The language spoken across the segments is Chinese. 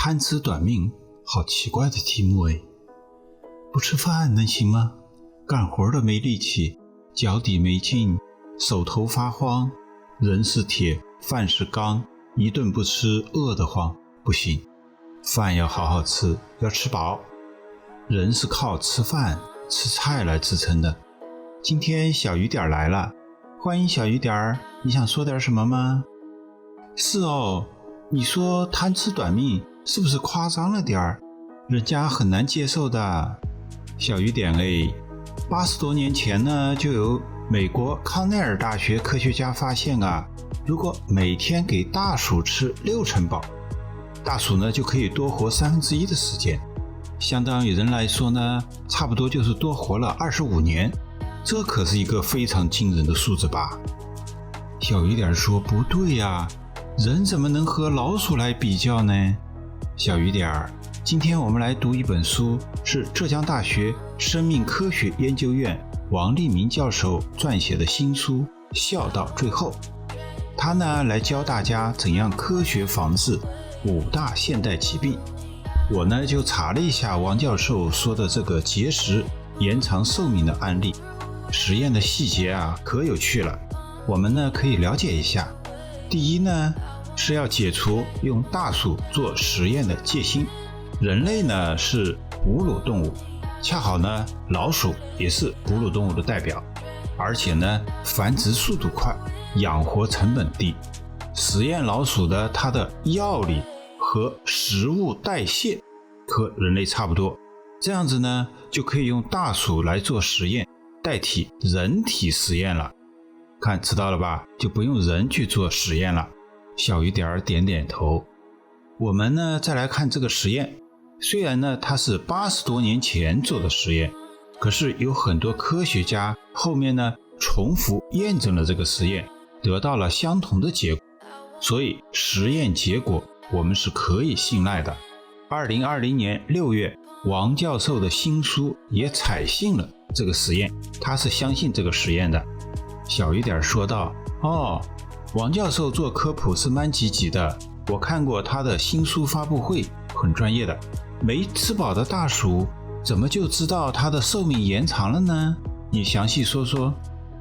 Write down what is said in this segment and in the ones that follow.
贪吃短命，好奇怪的题目诶。不吃饭能行吗？干活的没力气，脚底没劲，手头发慌，人是铁，饭是钢，一顿不吃饿得慌，不行，饭要好好吃，要吃饱。人是靠吃饭吃菜来支撑的。今天小雨点来了，欢迎小雨点，你想说点什么吗？是哦，你说贪吃短命是不是夸张了点儿？人家很难接受的。小雨点80多年前呢，就有美国康奈尔大学科学家发现啊，如果每天给大鼠吃60%饱，大鼠呢就可以多活1/3的时间，相当于人来说呢，差不多就是多活了25年，这可是一个非常惊人的数字吧？小雨点说不对呀，人怎么能和老鼠来比较呢？小雨点，今天我们来读一本书，是浙江大学生命科学研究院王立明教授撰写的新书《笑到最后》。他呢来教大家怎样科学防治5大现代疾病。我呢就查了一下王教授说的这个节食延长寿命的案例，实验的细节啊可有趣了，我们呢可以了解一下。第一呢是要解除用大鼠做实验的戒心。人类呢是哺乳动物，恰好呢老鼠也是哺乳动物的代表，而且呢繁殖速度快，养活成本低。实验老鼠的它的药理和食物代谢和人类差不多，这样子呢就可以用大鼠来做实验，代替人体实验了。看知道了吧，就不用人去做实验了。小雨点点点头。我们呢再来看这个实验，虽然呢它是80多年前做的实验，可是有很多科学家后面呢重复验证了这个实验，得到了相同的结果，所以实验结果我们是可以信赖的。2020年6月，王教授的新书也采信了这个实验，他是相信这个实验的。小雨点说道，王教授做科普是蛮积极的，我看过他的新书发布会，很专业的。没吃饱的大鼠怎么就知道它的寿命延长了呢？你详细说说。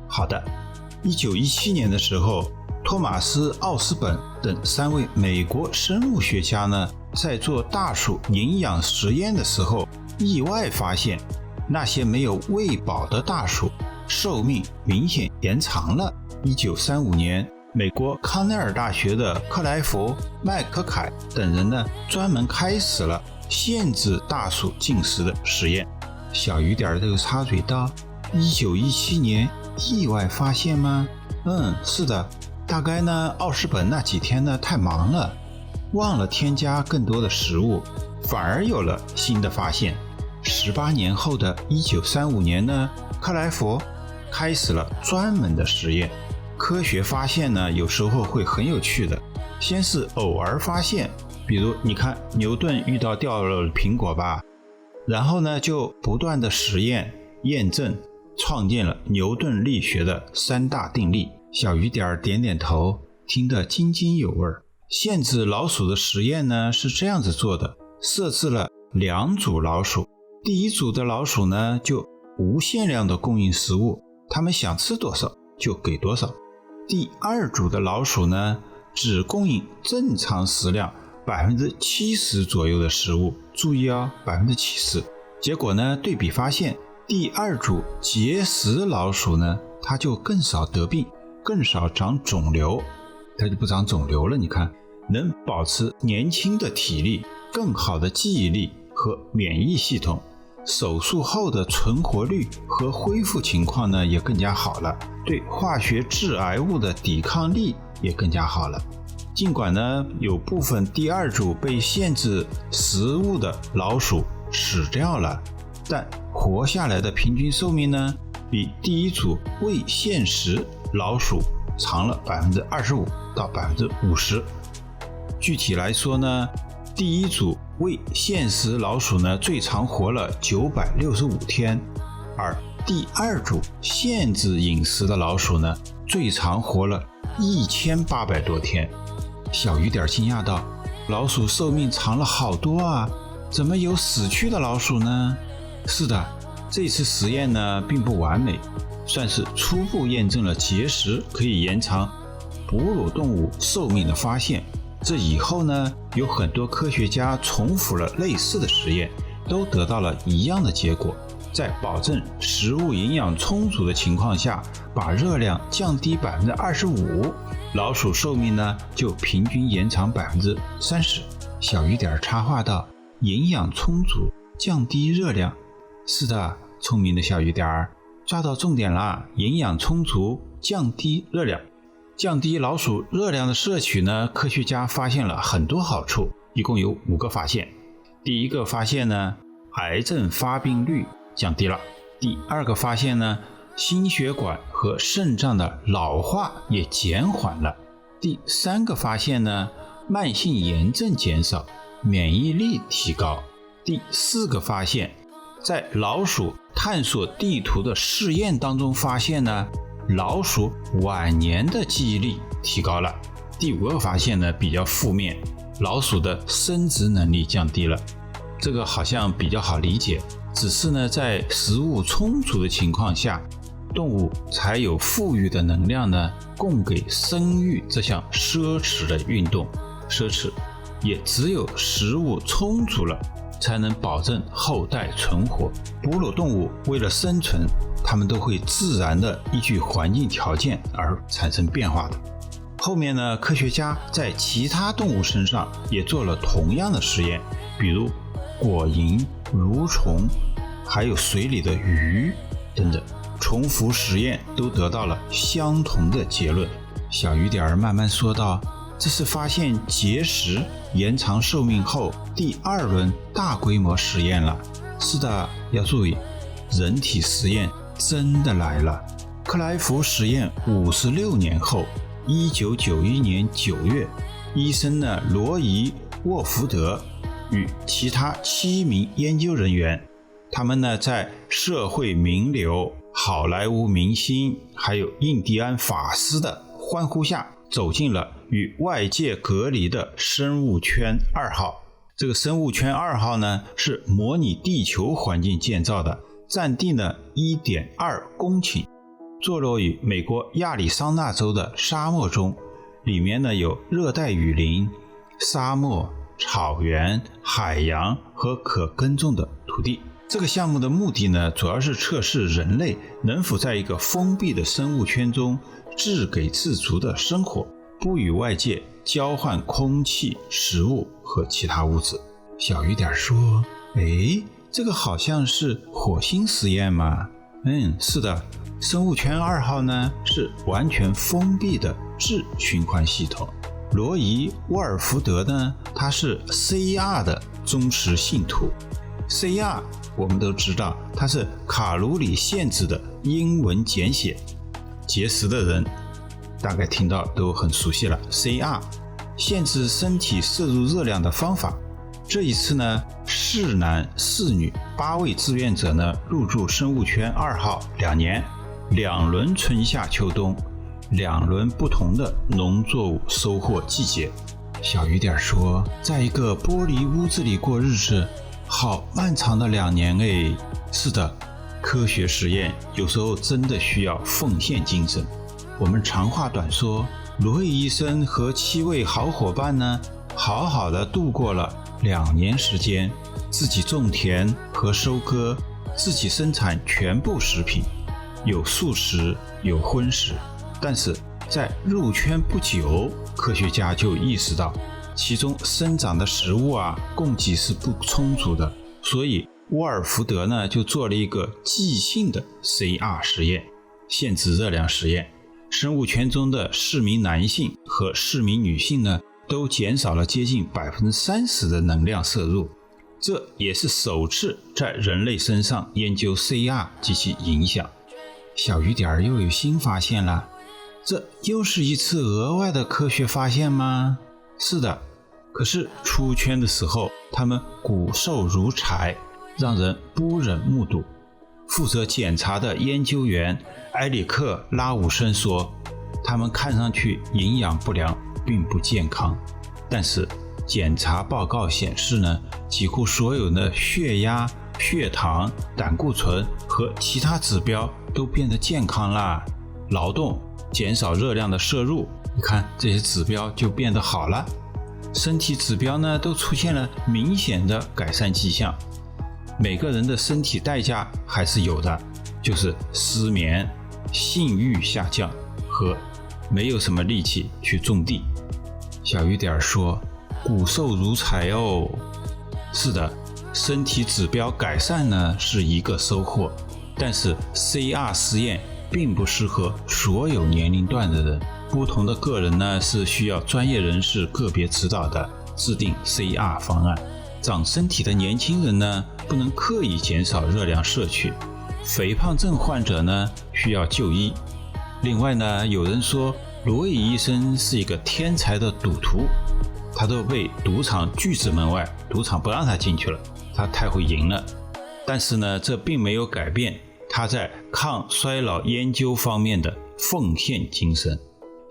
好的，1917年的时候，托马斯·奥斯本等3位美国生物学家呢，在做大鼠营养实验的时候，意外发现那些没有喂饱的大鼠寿命明显延长了。1935年，美国康奈尔大学的克莱佛、麦克凯等人呢，专门开始了限制大鼠进食的实验。小雨点这个插嘴道：1917年意外发现吗？是的，大概呢奥斯本那几天呢太忙了，忘了添加更多的食物，反而有了新的发现。18年后的1935年呢，克莱佛开始了专门的实验。科学发现呢有时候会很有趣的，先是偶尔发现，比如你看牛顿遇到掉了苹果吧，然后呢就不断的实验验证，创建了牛顿力学的3大定律。小雨点点点头，听得津津有味。限制老鼠的实验呢是这样子做的，设置了2组老鼠，第一组的老鼠呢就无限量的供应食物，他们想吃多少就给多少。第2组的老鼠呢只供应正常食量70%左右的食物，注意70%。结果呢对比发现，第2组节食老鼠呢它就更少得病，更少长肿瘤，它就不长肿瘤了。你看，能保持年轻的体力，更好的记忆力和免疫系统，手术后的存活率和恢复情况呢也更加好了，对化学致癌物的抵抗力也更加好了。尽管呢有部分第2组被限制食物的老鼠死掉了，但活下来的平均寿命呢比第1组未限食老鼠长了25%到50%。具体来说呢，第1组未限食老鼠呢最长活了965天，而第2组限制饮食的老鼠呢最长活了1800多天。小雨点惊讶道老鼠寿命长了好多啊，怎么有死去的老鼠呢？是的，这次实验呢并不完美，算是初步验证了节食可以延长哺乳动物寿命的发现。这以后呢，有很多科学家重复了类似的实验，都得到了一样的结果，在保证食物营养充足的情况下，把热量降低 25%， 老鼠寿命呢就平均延长 30%。 小雨点插话道，营养充足，降低热量。是的，聪明的小雨点抓到重点了，营养充足，降低热量。降低老鼠热量的摄取呢，科学家发现了很多好处，一共有5个发现。第一个发现呢，癌症发病率降低了。第二个发现呢，心血管和肾脏的老化也减缓了。第三个发现呢，慢性炎症减少，免疫力提高。第四个发现，在老鼠探索地图的试验当中发现呢，老鼠晚年的记忆力提高了。第5个发现呢比较负面，老鼠的生殖能力降低了。这个好像比较好理解，只是呢在食物充足的情况下，动物才有富裕的能量呢供给生育这项奢侈的运动。奢侈，也只有食物充足了，才能保证后代存活。哺乳动物为了生存，它们都会自然的依据环境条件而产生变化的。后面呢，科学家在其他动物身上也做了同样的实验，比如果蝇、蠕虫，还有水里的鱼等等，重复实验都得到了相同的结论。小雨点慢慢说道，这是发现节食延长寿命后第2轮大规模实验了。是的，要注意，人体实验真的来了。克莱福实验56年后，1991年9月，医生呢罗伊·沃福德与其他7名研究人员，他们呢在社会名流、好莱坞明星还有印第安法师的欢呼下，走进了与外界隔离的生物圈2号。这个生物圈2号呢是模拟地球环境建造的，占地呢 1.2 公顷，坐落于美国亚利桑那州的沙漠中，里面呢有热带雨林、沙漠、草原、海洋和可耕种的土地。这个项目的目的呢，主要是测试人类能否在一个封闭的生物圈中自给自足的生活，不与外界交换空气、食物和其他物质。小雨点说，这个好像是火星实验嘛？是的，生物圈2号呢是完全封闭的自循环系统。罗伊·沃尔福德呢，他是 CR 的忠实信徒。CR 我们都知道，它是卡路里限制的英文简写，节食的人大概听到都很熟悉了。CR 限制身体摄入热量的方法。这一次呢，4男4女8位志愿者呢入住生物圈2号2年，2轮春夏秋冬，2轮不同的农作物收获季节。小雨点说，在一个玻璃屋子里过日子，好漫长的2年。是的，科学实验有时候真的需要奉献精神。我们长话短说，罗伊医生和7位好伙伴呢，好好的度过了2年时间，自己种田和收割，自己生产全部食品，有素食，有荤食。但是在入圈不久，科学家就意识到，其中生长的食物供给是不充足的，所以沃尔福德呢就做了一个即兴的 CR 实验，限制热量实验。生物圈中的4名男性和4名女性呢，都减少了接近 30% 的能量摄入。这也是首次在人类身上研究 CR 及其影响。小雨点又有新发现了，这又是一次额外的科学发现吗？是的，可是出圈的时候，他们骨瘦如柴，让人不忍目睹。负责检查的研究员埃里克·拉伍森说，他们看上去营养不良，并不健康，但是检查报告显示呢，几乎所有的血压、血糖、胆固醇和其他指标都变得健康啦。劳动减少热量的摄入，你看这些指标就变得好了。身体指标呢都出现了明显的改善迹象。每个人的身体代价还是有的，就是失眠、性欲下降和没有什么力气去种地。小雨点说，骨瘦如柴哦。是的，身体指标改善呢是一个收获，但是 CR 实验并不适合所有年龄段的人，不同的个人呢是需要专业人士个别指导的，制定 CR 方案。长身体的年轻人呢不能刻意减少热量摄取，肥胖症患者呢需要就医。另外呢，有人说罗伊医生是一个天才的赌徒，他都被赌场拒之门外，赌场不让他进去了，他太会赢了。但是呢，这并没有改变他在抗衰老研究方面的奉献精神。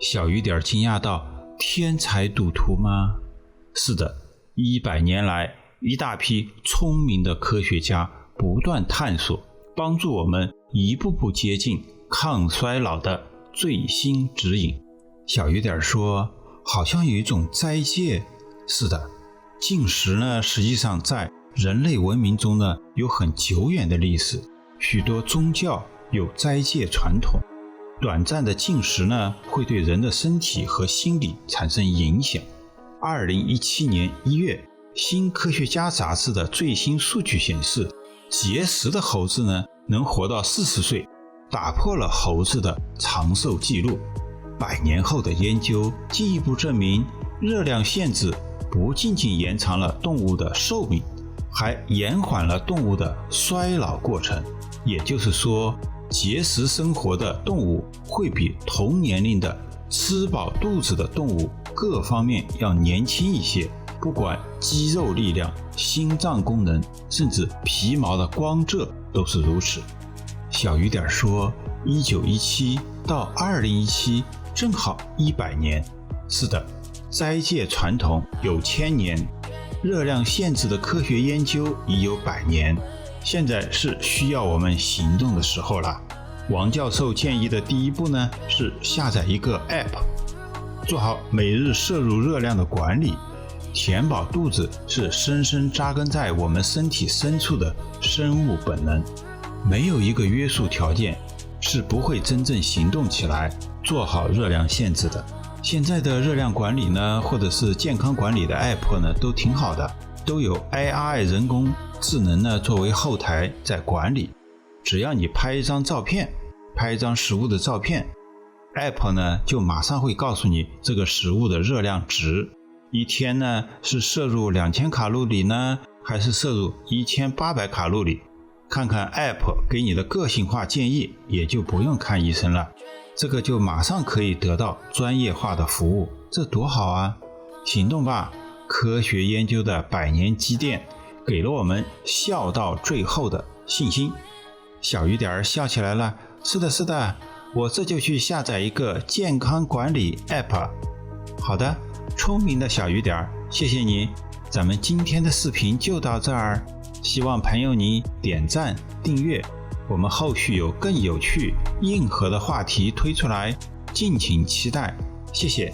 小雨点惊讶道，天才赌徒吗？是的，100年来一大批聪明的科学家不断探索，帮助我们一步步接近抗衰老的最新指引。小雨点说，好像有一种斋戒。是的，禁食呢实际上在人类文明中呢有很久远的历史，许多宗教有斋戒传统。短暂的禁食呢会对人的身体和心理产生影响。2017年1月新科学家杂志的最新数据显示，节食的猴子呢能活到40岁，打破了猴子的长寿记录。100年后的研究进一步证明，热量限制不仅仅延长了动物的寿命，还延缓了动物的衰老过程。也就是说，节食生活的动物会比同年龄的吃饱肚子的动物各方面要年轻一些，不管肌肉力量、心脏功能，甚至皮毛的光泽都是如此。小雨点说，1917到2017正好100年。是的，斋戒传统有1000年，热量限制的科学研究已有100年，现在是需要我们行动的时候了。王教授建议的第一步呢，是下载一个 App， 做好每日摄入热量的管理。填饱肚子是深深扎根在我们身体深处的生物本能，没有一个约束条件是不会真正行动起来，做好热量限制的。现在的热量管理呢，或者是健康管理的 App 呢，都挺好的，都有 AI 人工智能呢作为后台在管理。只要你拍一张照片，拍一张食物的照片， App 呢就马上会告诉你这个食物的热量值，一天呢是摄入2000卡路里呢，还是摄入1800卡路里。看看 App 给你的个性化建议，也就不用看医生了，这个就马上可以得到专业化的服务，这多好啊！行动吧，科学研究的100年积淀给了我们笑到最后的信心。小雨点笑起来了，是的是的，我这就去下载一个健康管理 App。 好的，聪明的小雨点，谢谢你。咱们今天的视频就到这儿，希望朋友你点赞订阅，我们后续有更有趣硬核的话题推出来，敬请期待，谢谢。